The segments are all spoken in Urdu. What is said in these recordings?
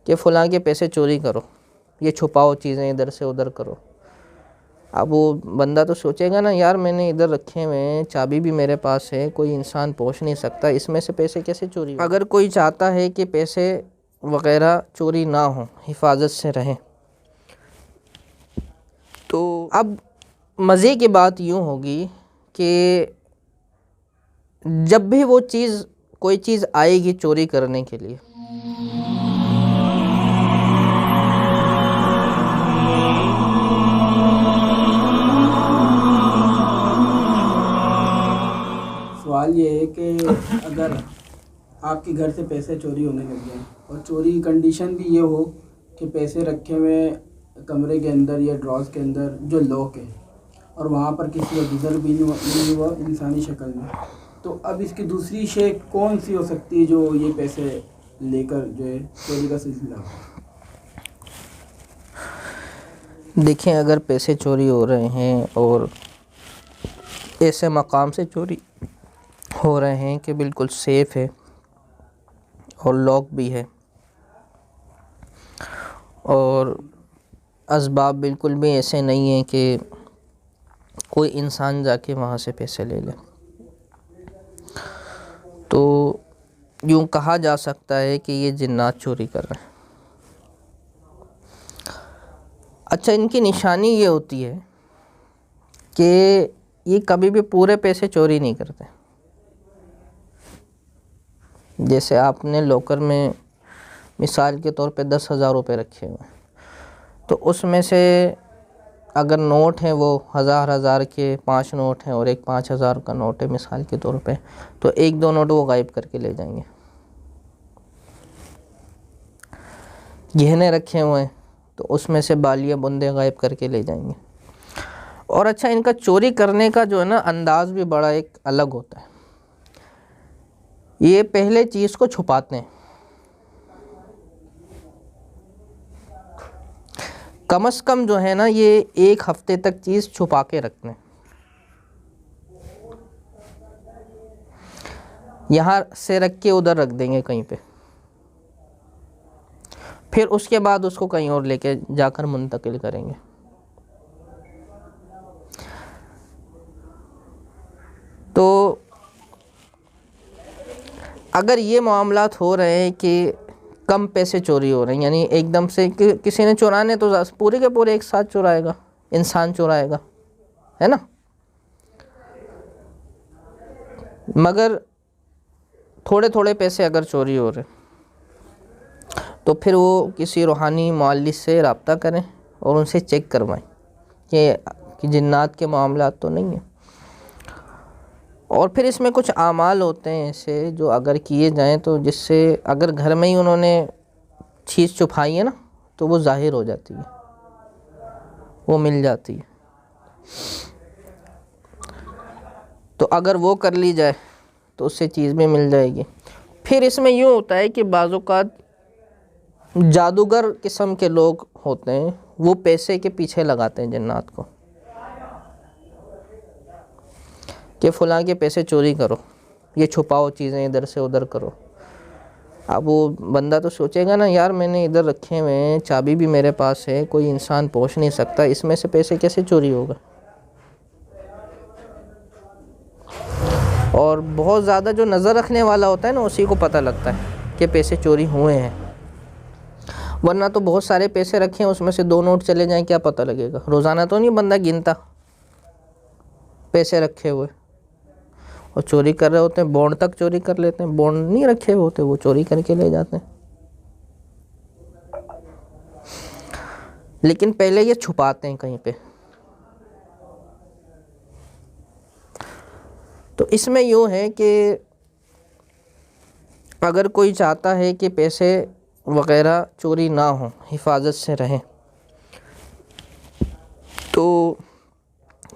کہ فلاں کے پیسے چوری کرو، یہ چھپاؤ چیزیں ادھر سے ادھر کرو. اب وہ بندہ تو سوچے گا نا یار میں نے ادھر رکھے ہوئے ہیں، چابی بھی میرے پاس ہے، کوئی انسان پہنچ نہیں سکتا، اس میں سے پیسے کیسے چوری ہو؟ اگر کوئی چاہتا ہے کہ پیسے وغیرہ چوری نہ ہوں، حفاظت سے رہیں، تو اب مزے کی بات یوں ہوگی کہ جب بھی وہ کوئی چیز آئے گی چوری کرنے کے لیے، سوال یہ ہے کہ اگر آپ کے گھر سے پیسے چوری ہونے لگ جائیں اور چوری کی کنڈیشن بھی یہ ہو کہ پیسے رکھے ہوئے کمرے کے اندر یا ڈراز کے اندر جو لاک ہے اور وہاں پر کسی کا گزر بھی نہیں ہوا انسانی شکل میں، تو اب اس کی دوسری شے کون سی ہو سکتی ہے جو یہ پیسے لے کر جو ہے چوری کا سلسلہ ہو؟ دیکھیں اگر پیسے چوری ہو رہے ہیں اور ایسے مقام سے چوری ہو رہے ہیں کہ بالکل سیف ہے اور لاک بھی ہے اور اسباب بالکل بھی ایسے نہیں ہیں کہ کوئی انسان جا کے وہاں سے پیسے لے لے، تو یوں کہا جا سکتا ہے کہ یہ جنات چوری کر رہے ہیں. اچھا، ان کی نشانی یہ ہوتی ہے کہ یہ کبھی بھی پورے پیسے چوری نہیں کرتے. جیسے آپ نے لاکر میں مثال کے طور پہ 10,000 روپے رکھے ہوئے ہیں، تو اس میں سے اگر نوٹ ہیں وہ ہزار کے 5 نوٹ ہیں اور ایک 5,000 کا نوٹ ہے مثال کے طور پہ، تو 1-2 نوٹ وہ غائب کر کے لے جائیں گے. گہنے رکھے ہوئے ہیں تو اس میں سے بالیاں بندے غائب کر کے لے جائیں گے. اور اچھا، ان کا چوری کرنے کا جو ہے نا انداز بھی بڑا ایک الگ ہوتا ہے. یہ پہلے چیز کو چھپاتے ہیں، کم از کم جو ہے نا یہ 1 ہفتے تک چیز چھپا کے رکھتے ہیں. یہاں سے رکھ کے ادھر رکھ دیں گے کہیں پہ، پھر اس کے بعد اس کو کہیں اور لے کے جا کر منتقل کریں گے. تو اگر یہ معاملات ہو رہے ہیں کہ کم پیسے چوری ہو رہے ہیں، یعنی ایک دم سے کسی نے چرانے تو پورے کے پورے ایک ساتھ چرائے گا، انسان چرائے گا، ہے نا، مگر تھوڑے تھوڑے پیسے اگر چوری ہو رہے تو پھر وہ کسی روحانی معلم سے رابطہ کریں اور ان سے چیک کروائیں کہ جنات کے معاملات تو نہیں ہیں. اور پھر اس میں کچھ اعمال ہوتے ہیں ایسے جو اگر کیے جائیں تو جس سے اگر گھر میں ہی انہوں نے چیز چھپائی ہے نا تو وہ ظاہر ہو جاتی ہے، وہ مل جاتی ہے. تو اگر وہ کر لی جائے تو اس سے چیز بھی مل جائے گی. پھر اس میں یوں ہوتا ہے کہ بعض اوقات جادوگر قسم کے لوگ ہوتے ہیں، وہ پیسے کے پیچھے لگاتے ہیں جنات کو کہ فلاں کے پیسے چوری کرو، یہ چھپاؤ چیزیں ادھر سے ادھر کرو. اب وہ بندہ تو سوچے گا نا یار میں نے ادھر رکھے ہوئے ہیں، چابی بھی میرے پاس ہے، کوئی انسان پہنچ نہیں سکتا، اس میں سے پیسے کیسے چوری ہوگا؟ اور بہت زیادہ جو نظر رکھنے والا ہوتا ہے نا اسی کو پتہ لگتا ہے کہ پیسے چوری ہوئے ہیں، ورنہ تو بہت سارے پیسے رکھے ہیں اس میں سے 2 نوٹ چلے جائیں، کیا پتہ لگے گا؟ روزانہ تو نہیں بندہ گنتا پیسے رکھے ہوئے، اور چوری کر رہے ہوتے ہیں، بونڈ تک چوری کر لیتے ہیں، بونڈ نہیں رکھے ہوتے وہ چوری کر کے لے جاتے ہیں. لیکن پہلے یہ چھپاتے ہیں کہیں پہ. تو اس میں یوں ہے کہ اگر کوئی چاہتا ہے کہ پیسے وغیرہ چوری نہ ہوں، حفاظت سے رہیں، تو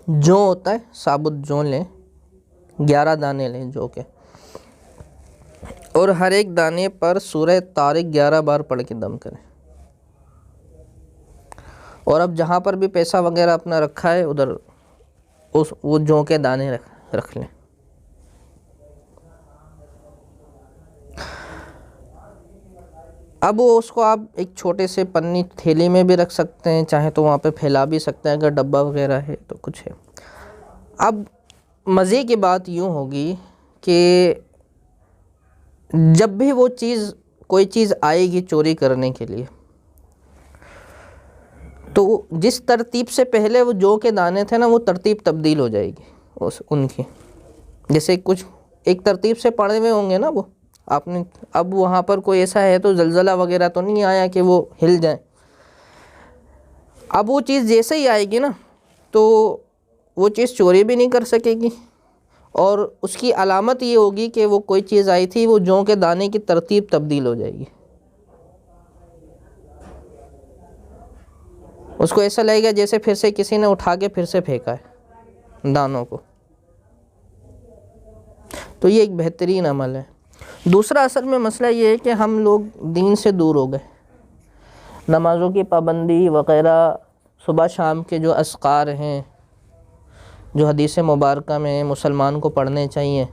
جو ہوتا ہے ثابت جو لیں، 11 دانے لیں جو کے، اور ہر ایک دانے پر سورہ طارق 11 بار پڑھ کے دم کریں. اور اب جہاں پر بھی پیسہ وغیرہ اپنا رکھا ہے ادھر وہ جو کے دانے رکھ لیں. اب وہ اس کو آپ ایک چھوٹے سے پنی تھیلی میں بھی رکھ سکتے ہیں، چاہے تو وہاں پہ پھیلا بھی سکتے ہیں اگر ڈبہ وغیرہ ہے تو کچھ ہے۔ اب مزے کی بات یوں ہوگی کہ جب بھی وہ چیز کوئی چیز آئے گی چوری کرنے کے لیے، تو جس ترتیب سے پہلے وہ جو کے دانے تھے نا، وہ ترتیب تبدیل ہو جائے گی ان کی، جیسے کچھ ایک ترتیب سے پڑے ہوئے ہوں گے نا وہ آپ نے، اب وہاں پر کوئی ایسا ہے تو زلزلہ وغیرہ تو نہیں آیا کہ وہ ہل جائیں، اب وہ چیز جیسے ہی آئے گی نا تو وہ چیز چوری بھی نہیں کر سکے گی، اور اس کی علامت یہ ہوگی کہ وہ کوئی چیز آئی تھی، وہ جوں کے دانے کی ترتیب تبدیل ہو جائے گی، اس کو ایسا لگے گا جیسے پھر سے کسی نے اٹھا کے پھر سے پھینکا ہے دانوں کو۔ تو یہ ایک بہترین عمل ہے۔ دوسرا اصل میں مسئلہ یہ ہے کہ ہم لوگ دین سے دور ہو گئے، نمازوں کی پابندی وغیرہ، صبح شام کے جو اذکار ہیں جو حدیث مبارکہ میں مسلمان کو پڑھنے چاہیے،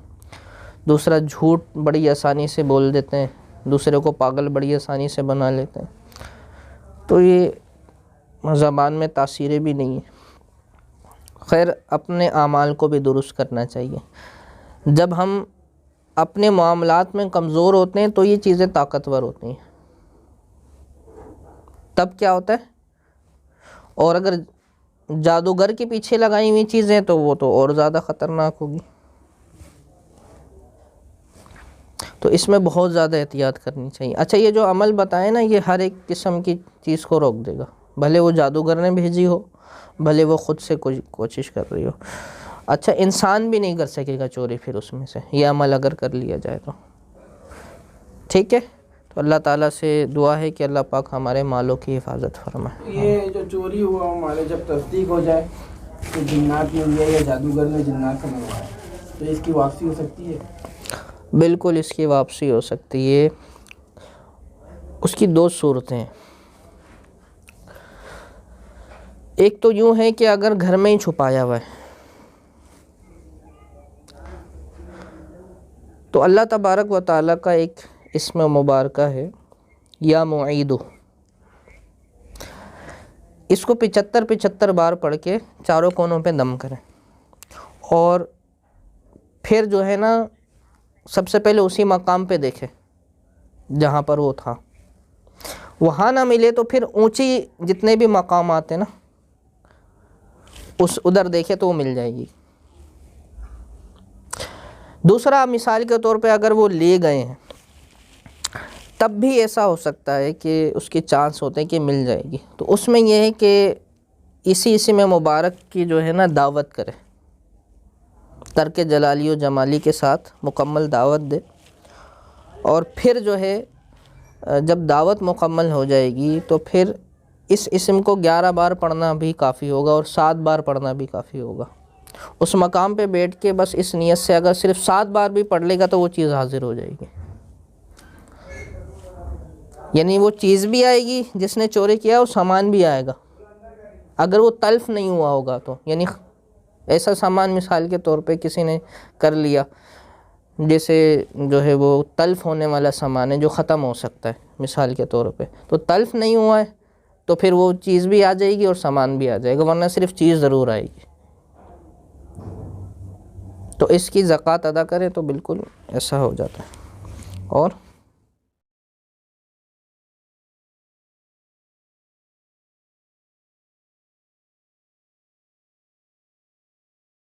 دوسرا جھوٹ بڑی آسانی سے بول دیتے ہیں، دوسرے کو پاگل بڑی آسانی سے بنا لیتے ہیں، تو یہ زبان میں تاثیریں بھی نہیں ہیں۔ خیر، اپنے اعمال کو بھی درست کرنا چاہیے۔ جب ہم اپنے معاملات میں کمزور ہوتے ہیں تو یہ چیزیں طاقتور ہوتی ہیں، تب کیا ہوتا ہے، اور اگر جادوگر کے پیچھے لگائی ہوئی چیزیں تو وہ تو اور زیادہ خطرناک ہوگی۔ تو اس میں بہت زیادہ احتیاط کرنی چاہیے۔ اچھا، یہ جو عمل بتائے نا، یہ ہر ایک قسم کی چیز کو روک دے گا، بھلے وہ جادوگر نے بھیجی ہو، بھلے وہ خود سے کوشش کر رہی ہو۔ اچھا، انسان بھی نہیں کر سکے گا چوری پھر اس میں سے، یہ عمل اگر کر لیا جائے تو۔ ٹھیک ہے، تو اللہ تعالیٰ سے دعا ہے کہ اللہ پاک ہمارے مالوں کی حفاظت فرمائے۔ یہ جو چوری ہوا ہمارے جب تصدیق ہو جائے کہ جنات نے لیا یا جادوگر نے جنات سے منگوایا، تو اس کی واپسی ہو سکتی ہے؟ بالکل اس کی واپسی ہو سکتی ہے۔ اس کی دو صورتیں ہیں، ایک تو یوں ہے کہ اگر گھر میں ہی چھپایا ہوا ہے تو اللہ تبارک و تعالیٰ کا ایک اسم مبارکہ ہے یا معیدو، اس کو 75 بار پڑھ کے چاروں کونوں پہ دم کریں، اور پھر جو ہے نا سب سے پہلے اسی مقام پہ دیکھیں جہاں پر وہ تھا، وہاں نہ ملے تو پھر اونچی جتنے بھی مقامات ہیں نا ادھر دیکھے تو وہ مل جائے گی۔ دوسرا، مثال کے طور پہ اگر وہ لے گئے ہیں تب بھی ایسا ہو سکتا ہے کہ اس کے چانس ہوتے ہیں کہ مل جائے گی، تو اس میں یہ ہے کہ اسی اسم مبارک کی جو ہے نا دعوت کرے، ترک جلالی و جمالی کے ساتھ مکمل دعوت دے، اور پھر جو ہے جب دعوت مکمل ہو جائے گی تو پھر اس اسم کو 11 بار پڑھنا بھی کافی ہوگا اور 7 بار پڑھنا بھی کافی ہوگا۔ اس مقام پہ بیٹھ کے بس اس نیت سے اگر صرف 7 بار بھی پڑھ لے گا تو وہ چیز حاضر ہو جائے گی، یعنی وہ چیز بھی آئے گی جس نے چوری کیا، اور سامان بھی آئے گا اگر وہ تلف نہیں ہوا ہوگا تو، یعنی ایسا سامان مثال کے طور پہ کسی نے کر لیا جیسے جو ہے وہ تلف ہونے والا سامان ہے جو ختم ہو سکتا ہے مثال کے طور پہ، تو تلف نہیں ہوا ہے تو پھر وہ چیز بھی آ جائے گی اور سامان بھی آ جائے گا، ورنہ صرف چیز ضرور آئے گی۔ تو اس کی زکوٰۃ ادا کریں تو بالکل ایسا ہو جاتا ہے۔ اور